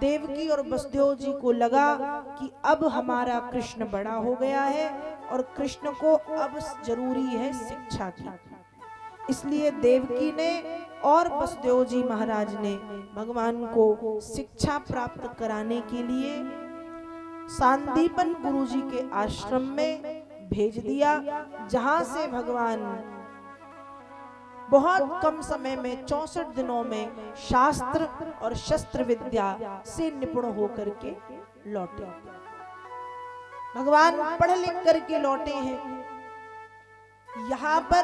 देवकी और वसुदेव जी को लगा कि अब हमारा कृष्ण बड़ा हो गया है और कृष्ण को अब जरूरी है शिक्षा की। इसलिए देवकी ने और वसुदेव जी महाराज ने भगवान को शिक्षा प्राप्त कराने के लिए सांदीपन गुरु जी के आश्रम में भेज दिया, जहां से भगवान बहुत कम समय में 64 दिनों में शास्त्र और शस्त्र विद्या से निपुण होकर के लौटे। भगवान पढ़ लिख करके लौटे हैं। यहां पर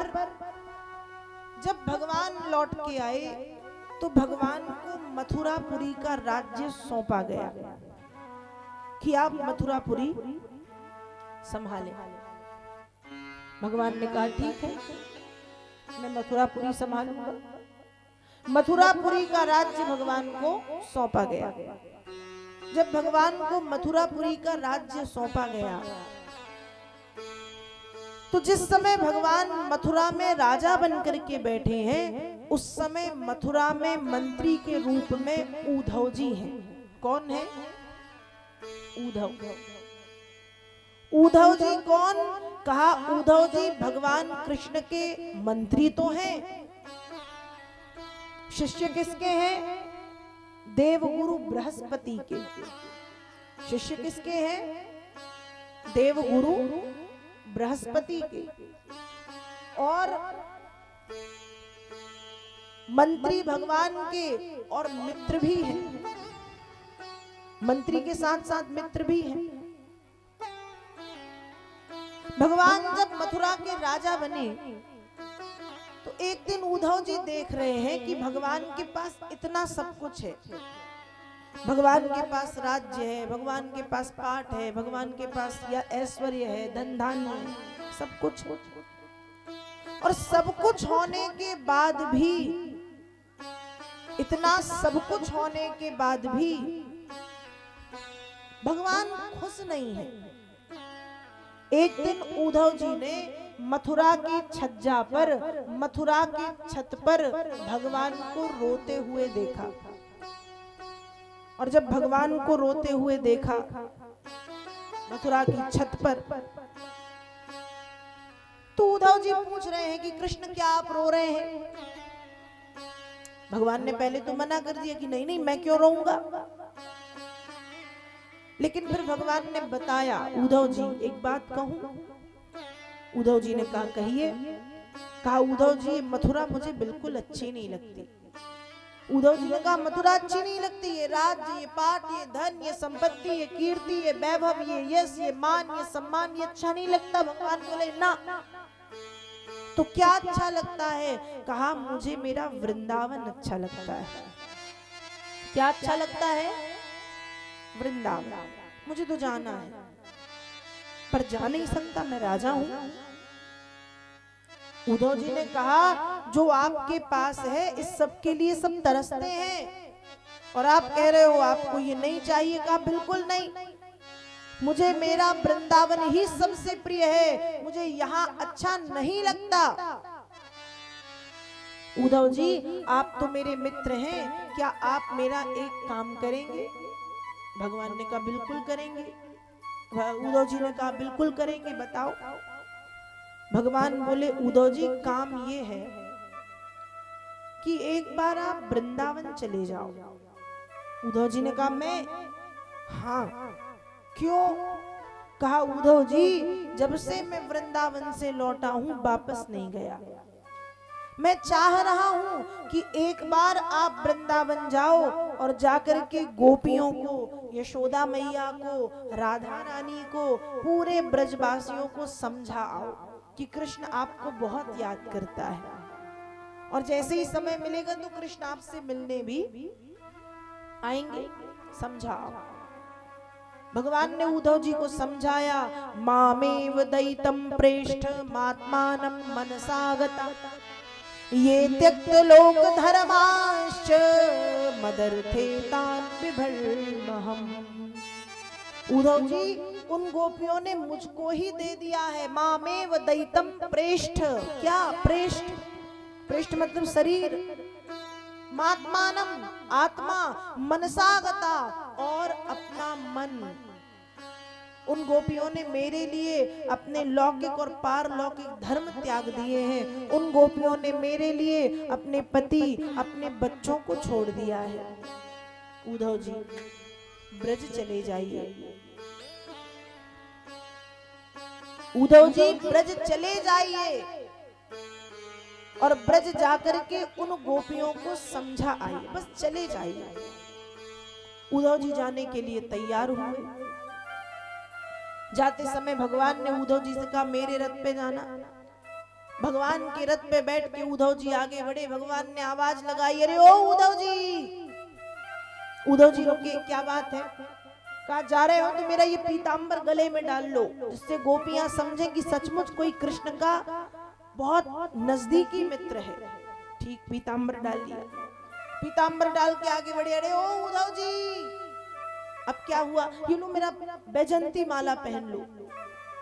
जब भगवान लौट के आए तो भगवान को मथुरापुरी का राज्य सौंपा गया कि आप मथुरापुरी संभालें। भगवान ने कहा ठीक है, मैं मथुरापुरी संभालूंगा। मथुरापुरी का राज्य भगवान को सौंपा गया। जब भगवान को मथुरापुरी का राज्य सौंपा गया तो जिस समय भगवान मथुरा में राजा बनकर के बैठे हैं, उस समय मथुरा में मंत्री के रूप में उद्धव जी हैं। कौन है? उद्धव। उद्धव जी कौन? कहा उद्धव जी भगवान कृष्ण के मंत्री तो हैं। शिष्य किसके हैं? देवगुरु बृहस्पति के। शिष्य किसके हैं? देवगुरु बृहस्पति के। और मंत्री भगवान के और मित्र भी हैं। मंत्री के साथ साथ मित्र भी हैं। भगवान जब मथुरा के राजा बने तो एक दिन उद्धव जी देख रहे हैं कि भगवान के पास इतना सब कुछ है। भगवान के पास राज्य है, भगवान के पास पाठ है, भगवान के पास या ऐश्वर्य है, धन धान्य है, सब कुछ है। और सब कुछ होने के बाद भी, इतना सब कुछ होने के बाद भी भगवान खुश नहीं है। एक दिन उद्धव जी ने मथुरा की छज्जा पर, मथुरा की छत पर भगवान को रोते हुए देखा। और जब भगवान को रोते हुए देखा मथुरा की छत पर, तो उद्धव जी पूछ रहे हैं कि कृष्ण क्या आप रो रहे हैं? भगवान ने पहले तो मना कर दिया कि नहीं नहीं मैं क्यों रोऊंगा। लेकिन फिर भगवान ने बताया, उद्धव जी एक बात कहूं? उद्धव जी ने कहा कहिए। कहा उद्धव जी मथुरा मुझे बिल्कुल अच्छी नहीं लगती। उद्धव जी ने कहा मथुरा अच्छी नहीं लगती? ये राज्य, ये पाठ, ये धन, ये संपत्ति, ये कीर्ति, ये वैभव, ये यश, ये मान, ये सम्मान, ये अच्छा नहीं लगता। भगवान बोले ना। तो क्या अच्छा लगता है? कहा मुझे मेरा वृंदावन अच्छा लगता है। क्या अच्छा लगता है? वृंदावन। मुझे तो जाना है पर जा नहीं सकता, मैं राजा हूं। उद्धव जी ने कहा जो आपके पास है इस सब के लिए सब तरसते हैं और आप कह रहे हो आपको ये नहीं चाहिए। कहा बिल्कुल नहीं, मुझे मेरा वृंदावन ही सबसे प्रिय है, मुझे यहाँ अच्छा नहीं लगता। उद्धव जी आप तो मेरे मित्र हैं, क्या आप मेरा एक काम करेंगे? भगवान ने कहा बिल्कुल करेंगे। उद्धव जी ने कहा बिल्कुल करेंगे, बताओ। भगवान बोले उद्धव जी काम ये है कि एक बार आप वृंदावन चले जाओ। उद्धव जी ने कहा मैं? हाँ। क्यों? कहा उद्धव जी जब से मैं वृंदावन से लौटा हूं वापस नहीं गया। मैं चाह रहा हूं कि एक बार आप वृंदावन जाओ और जाकर के गोपियों को, यशोदा मैया को, राधा रानी को, पूरे ब्रजवासियों को समझाओ कि कृष्ण आपको बहुत याद करता है और जैसे ही समय मिलेगा तो कृष्ण आपसे मिलने भी आएंगे, समझाओ। भगवान ने उद्धव जी को समझाया। मामेव दैतम प्रेष्ठ मात्मानं मनसागता ये त्यक्त लोक धर्माश्च मदर्थे तान बिभर्महम्। उद्धव जी उन गोपियों ने मुझको ही दे दिया है। मामेव दैतम प्रेष्ठ। क्या प्रेष्ठ? प्रेष्ठ मतलब शरीर। मात्मानम आत्मा, मनसागता मन। उन गोपियों ने मेरे लिए अपने लौकिक और पारलौकिक धर्म त्याग दिए हैं। उन गोपियों ने मेरे लिए अपने पति, अपने बच्चों को छोड़ दिया है। उद्धव जी, ब्रज चले जाइए। उद्धव जी, ब्रज चले जाइए और ब्रज जाकर के उन गोपियों को समझा आइए। बस चले जाइए। उद्धव जी जाने के लिए तैयार हुए। जाते समय भगवान ने उद्धव जी से कहा, मेरे रथ पे जाना। भगवान के रथ पे बैठ के उद्धव जी आगे बढ़े। भगवान ने आवाज लगाई, अरे ओ उद्धव जी। उद्धव जी रुके, क्या बात है? कहा, जा रहे हो तो मेरा ये पीतांबर गले में डाल लो, जिससे गोपियां समझें कि सचमुच कोई कृष्ण का बहुत नजदीकी मित्र है। ठीक, पीतांबर डाल लिया। पीतांबर डाल के आगे बढ़े। अरे ओ उद्धव जी, अब क्या हुआ? ये लो मेरा बैजंती माला पहन लो,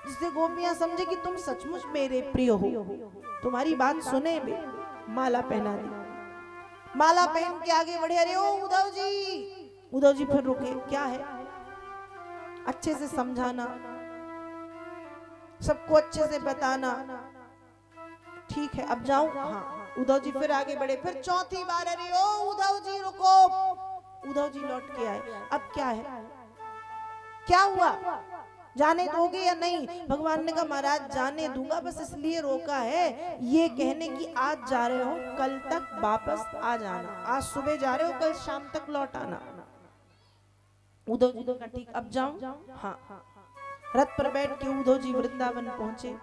जिससे गोपियां समझे कि तुम सचमुच मेरे प्रिय हो, तुम्हारी बात सुने बे। माला पहना दी। माला पहन के आगे बढ़े। अरे ओ उद्धव जी। उद्धव जी फिर रुके, क्या है? अच्छे से समझाना, सबको अच्छे से बताना। ठीक है, अब जाऊं? हाँ। उद्धव जी फिर आगे बढ़े। फिर चौथी बार, अरे ओ उद्धव जी रुको। उद्धव जी लौट के आए। अब क्या है? क्या हुआ? जाने दोगे या नहीं? भगवान ने कहा, महाराज जाने दूंगा, बस इसलिए रोका है ये कहने की आज जा रहे हो, कल तक वापस आ जाना। आज सुबह जा रहे हो, कल शाम तक लौट आना। उद्धव जी ने कहा, ठीक, अब जाऊं? हाँ। रथ पर बैठ के उद्धव जी वृंदावन पहुंचे।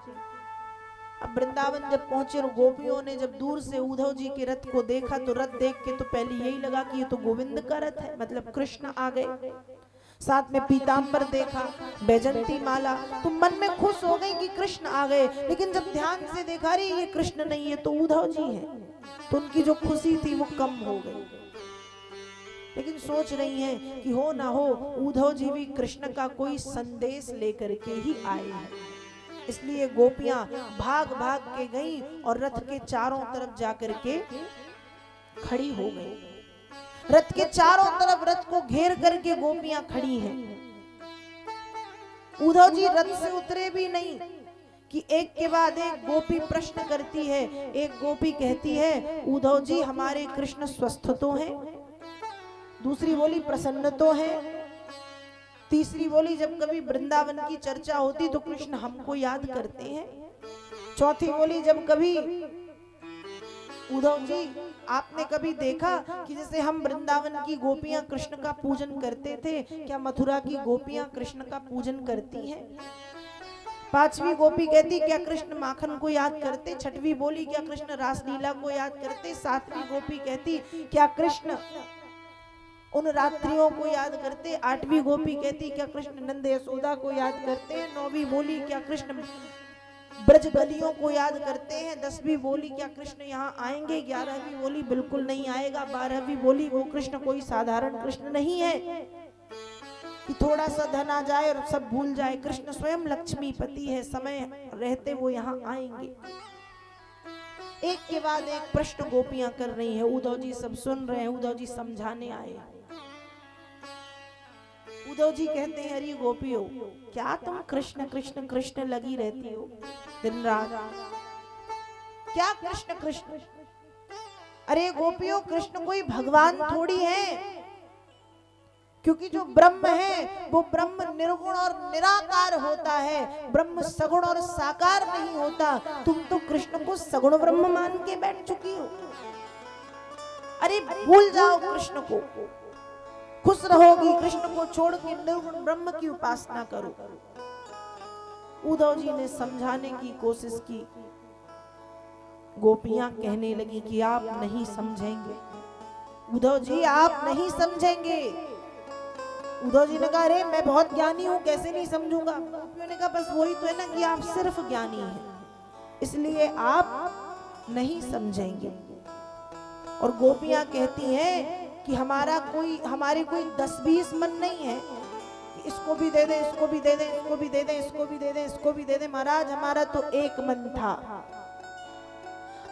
अब वृंदावन जब पहुंचे और गोपियों ने जब दूर से उद्धव जी के रथ को देखा, तो रथ देख के तो पहले यही लगा कि ये तो गोविंद का रथ है, मतलब कृष्ण आ गए। साथ में पीतांबर देखा, बैजंती माला, तो मन में खुश हो गई कि कृष्ण आ गए। लेकिन जब ध्यान से देखा, रे ये कृष्ण नहीं है, तो उद्धव जी हैं, तो उनकी जो खुशी थी वो कम हो गई। लेकिन सोच रही हैं कि हो ना हो, उद्धव जी भी कृष्ण का कोई संदेश लेकर के ही आए हैं। इसलिए गोपियां भाग भाग के गई और रथ के चारों तरफ जाकर के खड़ी हो गई। रथ के चारों तरफ रथ को घेर करके गोपियां खड़ी हैं। उद्धव जी रथ से उतरे भी नहीं कि एक के बाद एक गोपी प्रश्न करती है। एक गोपी कहती है, उद्धव जी हमारे कृष्ण स्वस्थ तो हैं? दूसरी बोली, प्रसन्न तो है? तीसरी बोली, जब कभी वृंदावन की चर्चा होती तो कृष्ण हमको याद करते हैं? चौथी बोली, जब कभी उद्धव जी आपने कभी देखा कि जैसे हम वृंदावन की गोपियां कृष्ण का पूजन करते थे, क्या मथुरा की गोपियां कृष्ण का पूजन करती हैं? पांचवी गोपी कहती, क्या कृष्ण माखन को याद करते? छठवीं बोली, क्या कृष्ण रासलीला को याद करते? सातवीं गोपी कहती, क्या कृष्ण उन रात्रियों को याद करते? आठवीं गोपी कहती, क्या कृष्ण नंद यशोदा को याद करते हैं? नौवीं बोली, क्या कृष्ण ब्रज गलियों को याद करते हैं? 10वीं बोली, क्या कृष्ण यहाँ आएंगे? 11वीं बोली, बिल्कुल नहीं आएगा। 12वीं बोली, वो कृष्ण कोई साधारण कृष्ण नहीं है कि थोड़ा सा धन आ जाए और सब भूल जाए। कृष्ण स्वयं लक्ष्मीपति है, समय रहते वो यहाँ आएंगे। एक के बाद एक प्रश्न गोपियां कर रही हैं। उद्धव जी सब सुन रहे हैं। उद्धव जी समझाने आए। उद्धव जी कहते हैं, अरे गोपियों, क्या तुम कृष्ण कृष्ण कृष्ण लगी रहती हो दिन रात? क्या कृष्ण कृष्ण? अरे गोपियों, कृष्ण कोई भगवान थोड़ी है, क्योंकि जो ब्रह्म है वो ब्रह्म निर्गुण और निराकार होता है, ब्रह्म सगुण और साकार नहीं होता। तुम तो कृष्ण को सगुण ब्रह्म मान के बैठ चुकी हो। अरे भूल जाओ कृष्ण को, खुश रहोगी। कृष्ण को छोड़ के निर्गुण ब्रह्म की उपासना करो। उद्धव जी ने समझाने की कोशिश की। गोपियां कहने लगी कि आप नहीं समझेंगे उद्धव जी, आप नहीं समझेंगे। उद्धव जी ने कहा, अरे मैं बहुत ज्ञानी हूं, कैसे नहीं समझूंगा? गोपियों ने कहा, बस वही तो है ना कि आप सिर्फ ज्ञानी हैं, इसलिए आप नहीं समझेंगे। और गोपियां कहती हैं कि हमारे कोई 10-20 मन नहीं है, इसको भी दे दें, इसको भी दे दें, इसको भी दे दें, इसको भी दे दें, इसको भी दे दें। महाराज, हमारा तो एक मन था,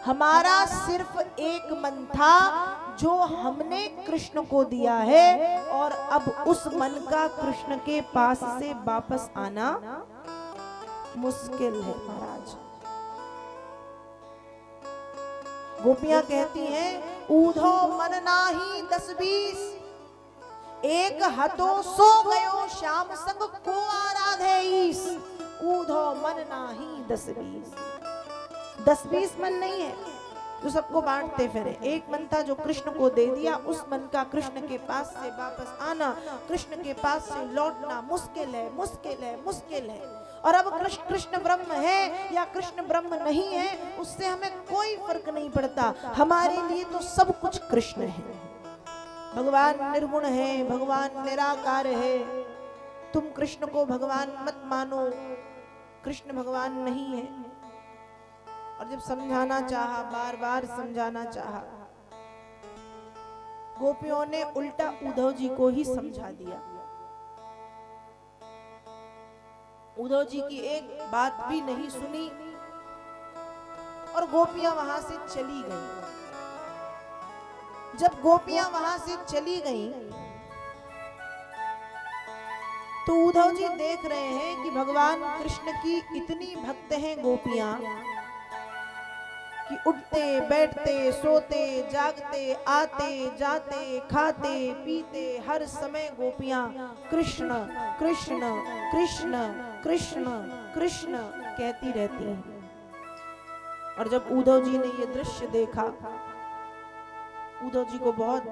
हमारा सिर्फ एक मन था, जो हमने कृष्ण को दिया है, और अब उस मन का कृष्ण के पास से वापस आना मुश्किल है महाराज। गोपियां कहती हैं ऊधो मन नाही 10-20, एक हतो सो गयो श्याम संग को आराधे ईस। ऊधो मन नाही 10-20, 10-20 मन नहीं है जो सबको बांटते फिरे, एक मन था जो कृष्ण को दे दिया। उस मन का कृष्ण के पास से वापस आना, कृष्ण के पास से लौटना मुश्किल है, मुश्किल है, मुश्किल है। और अब कृष्ण ब्रह्म है या कृष्ण ब्रह्म नहीं है, उससे हमें कोई फर्क नहीं पड़ता। हमारे लिए तो सब कुछ कृष्ण है। भगवान निर्गुण है, भगवान निराकार है। तुम कृष्ण को भगवान मत मानो, कृष्ण भगवान नहीं है। और जब समझाना चाहा, बार बार समझाना चाहा, गोपियों ने उल्टा उद्धव जी को ही समझा दिया। उद्धव जी की एक बात भी नहीं सुनी और गोपियां वहां से चली गईं। जब गोपियां वहां से चली गईं तो उद्धव जी देख रहे हैं कि भगवान कृष्ण की इतनी भक्त हैं गोपियां कि उठते बैठते सोते जागते आते जाते खाते पीते हर समय गोपियां कृष्ण कृष्ण कृष्ण कृष्ण कृष्ण कहती रहती हैं। और जब उद्धव जी ने ये दृश्य देखा, उद्धव जी को बहुत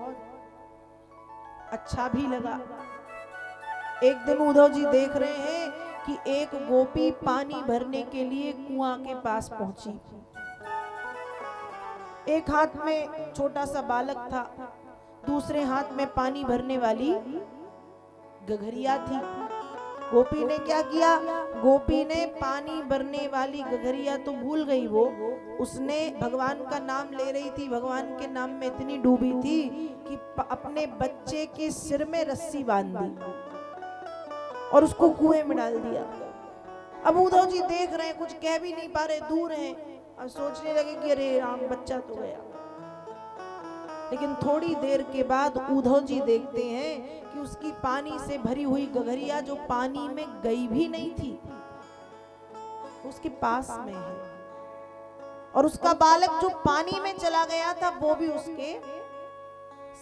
अच्छा भी लगा। एक दिन उद्धव जी देख रहे हैं कि एक गोपी पानी भरने के लिए कुआं के पास पहुंची। एक हाथ में छोटा सा बालक था, दूसरे हाथ में पानी भरने वाली गगरिया थी। गोपी ने क्या किया, गोपी ने पानी भरने वाली गगरिया तो भूल गई, वो उसने भगवान का नाम ले रही थी, भगवान के नाम में इतनी डूबी थी कि अपने बच्चे के सिर में रस्सी बांध दी और उसको कुएं में डाल दिया। अब उद्धव जी देख रहे हैं, कुछ कह भी नहीं पा रहे, दूर हैं। अब सोचने लगे कि अरे राम, बच्चा तो गया। लेकिन थोड़ी देर के बाद उद्धव जी देखते हैं कि उसकी पानी से भरी हुई गगरिया जो पानी में गई भी नहीं थी, उसके पास में है, और उसका बालक जो पानी में चला गया था वो भी उसके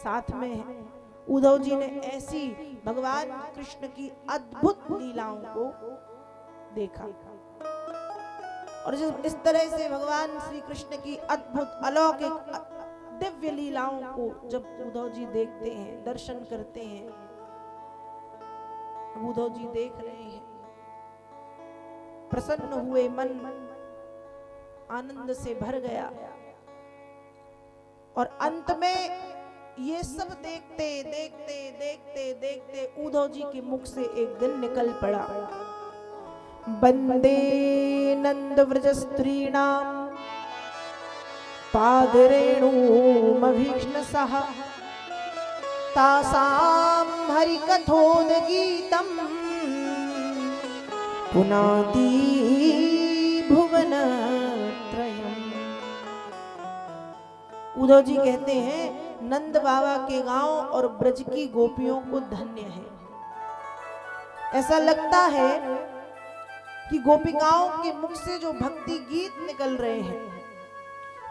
साथ में है। उद्धव जी ने ऐसी भगवान कृष्ण की अद्भुत लीलाओं को देखा। और इस तरह से भगवान श्री कृष्ण की अद्भुत अलौकिक दिव्य लीलाओं को जब उद्धव जी देखते हैं, दर्शन करते हैं, उद्धव जी देख रहे हैं, प्रसन्न हुए, मन आनंद से भर गया। और अंत में ये सब देखते देखते देखते देखते उद्धव जी के मुख से एक दिन निकल पड़ा, वंदे नंद व्रज स्त्रीणाम पादरेणुमभीक्ष्ण सह तासाम हरिकथोदगीतम पुनाति भुवन त्रयम्। उद्धव जी कहते हैं नंद बाबा के गांव और ब्रज की गोपियों को धन्य है। ऐसा लगता है कि गोपिकाओं के मुख से जो भक्ति गीत निकल रहे हैं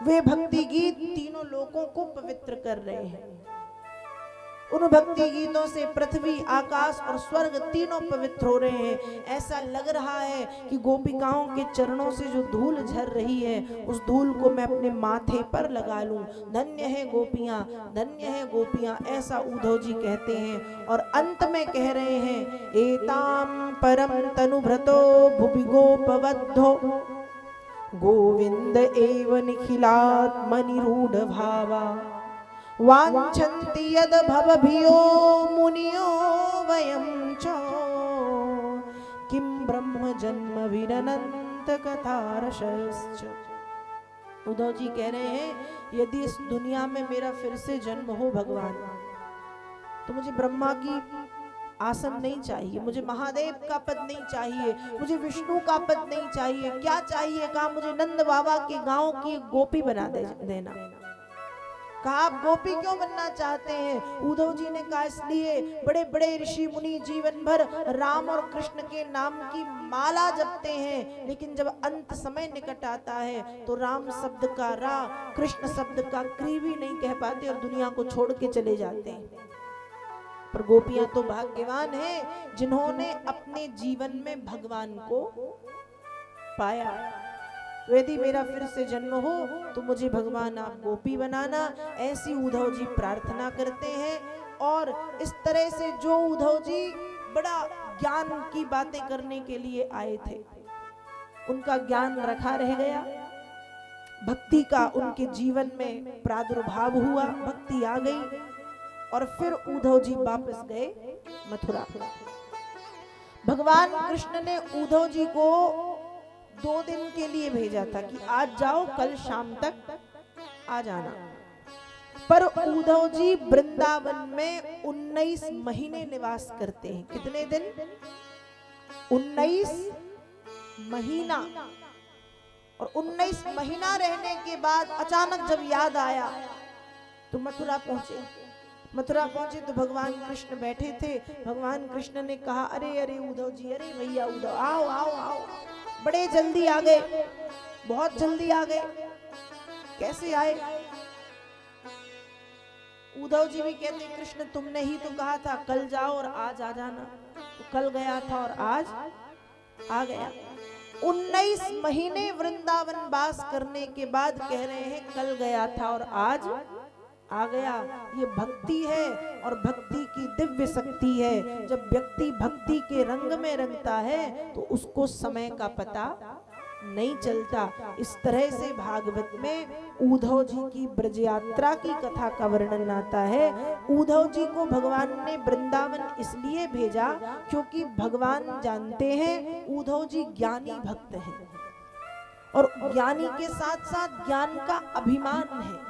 वे भक्ति गीत तीनों लोकों को पवित्र कर रहे हैं। उन भक्ति गीतों से पृथ्वी, आकाश और स्वर्ग तीनों पवित्र हो रहे हैं। ऐसा लग रहा है कि गोपिकाओं के चरणों से जो धूल झर रही है उस धूल को मैं अपने माथे पर लगा लूं। धन्य है गोपियां, धन्य है गोपियां, ऐसा उद्धव जी कहते हैं। और अंत में कह रहे हैं एताम परम तनुभृतो भुवि गोपवद्धो गोविंद एव निखिलात्मनिरूढ़ भावा वाञ्छन्ति यद भवभियो मुनियो वयं च किं ब्रह्म जन्म विरनंत कथारशश्च। उद्धव जी कह रहे हैं यदि इस दुनिया में मेरा फिर से जन्म हो भगवान, तो मुझे ब्रह्मा की आसन नहीं चाहिए, मुझे महादेव का पद नहीं चाहिए, मुझे विष्णु का पद नहीं चाहिए। क्या चाहिए? कहा मुझे नंद बाबा के गांव की गोपी बना देना। कहा आप गोपी क्यों बनना चाहते हैं? उद्धव जी ने कहा इसलिए, बड़े बड़े ऋषि मुनि जीवन भर राम और कृष्ण के नाम की माला जपते हैं, लेकिन जब अंत समय निकट आता है तो राम शब्द का रा, कृष्ण शब्द का क्री भी नहीं कह पाते और दुनिया को छोड़ के चले जाते हैं। पर गोपियां तो भाग्यवान हैं जिन्होंने अपने जीवन में भगवान को पाया। तो यदि मेरा फिर से जन्म हो तो मुझे भगवान आप गोपी बनाना, ऐसी उद्धव जी प्रार्थना करते हैं। और इस तरह से जो उद्धव जी बड़ा ज्ञान की बातें करने के लिए आए थे, उनका ज्ञान रखा रह गया, भक्ति का उनके जीवन में प्रादुर्भाव हुआ, भक्ति आ गई और फिर उद्धव जी वापस गए मथुरा। भगवान कृष्ण ने उद्धव जी को 2 दिन के लिए भेजा था कि आज जाओ, कल शाम तक आ जाना। पर उद्धव जी वृंदावन में 19 महीने निवास करते हैं। कितने दिन? 19 महीना। और 19 महीना रहने के बाद अचानक जब याद आया तो मथुरा पहुंचे। मथुरा पहुंचे तो भगवान कृष्ण बैठे थे। भगवान कृष्ण ने कहा, अरे अरे उद्धव जी, अरे भैया उद्धव, आओ आओ आओ, बड़े जल्दी आ गए, बहुत जल्दी आ गए, कैसे आए? उद्धव जी भी कहते, कृष्ण तुमने ही तो कहा था कल जाओ और आज आ जाना। तो कल गया था और आज आ गया। 19 महीने वृंदावन वास करने के बाद कह रहे हैं कल गया था और आज आ गया। ये भक्ति है और भक्ति की दिव्य शक्ति है। जब व्यक्ति भक्ति के रंग में रंगता है तो उसको समय का पता नहीं चलता। इस तरह से भागवत में उद्धव जी की ब्रज यात्रा की कथा का वर्णन आता है। उद्धव जी को भगवान ने वृंदावन इसलिए भेजा क्योंकि भगवान जानते हैं उद्धव जी ज्ञानी भक्त हैं और ज्ञानी के साथ साथ ज्ञान का अभिमान है।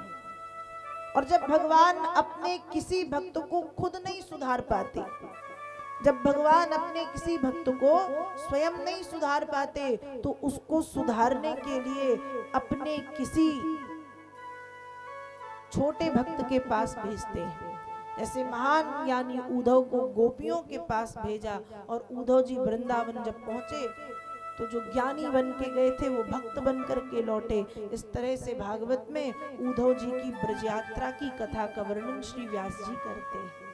और जब भगवान अपने किसी भक्त को खुद नहीं सुधार पाते, जब भगवान अपने किसी भक्त को स्वयं नहीं सुधार पाते तो उसको सुधारने के लिए अपने किसी छोटे भक्त के पास भेजते हैं। ऐसे महान ज्ञानी उद्धव को गोपियों के पास भेजा और उद्धव जी वृंदावन जब पहुंचे तो जो ज्ञानी बन के गए थे वो भक्त बन करके लौटे। इस तरह से भागवत में उद्धव जी की ब्रज यात्रा की कथा का वर्णन श्री व्यास जी करते हैं।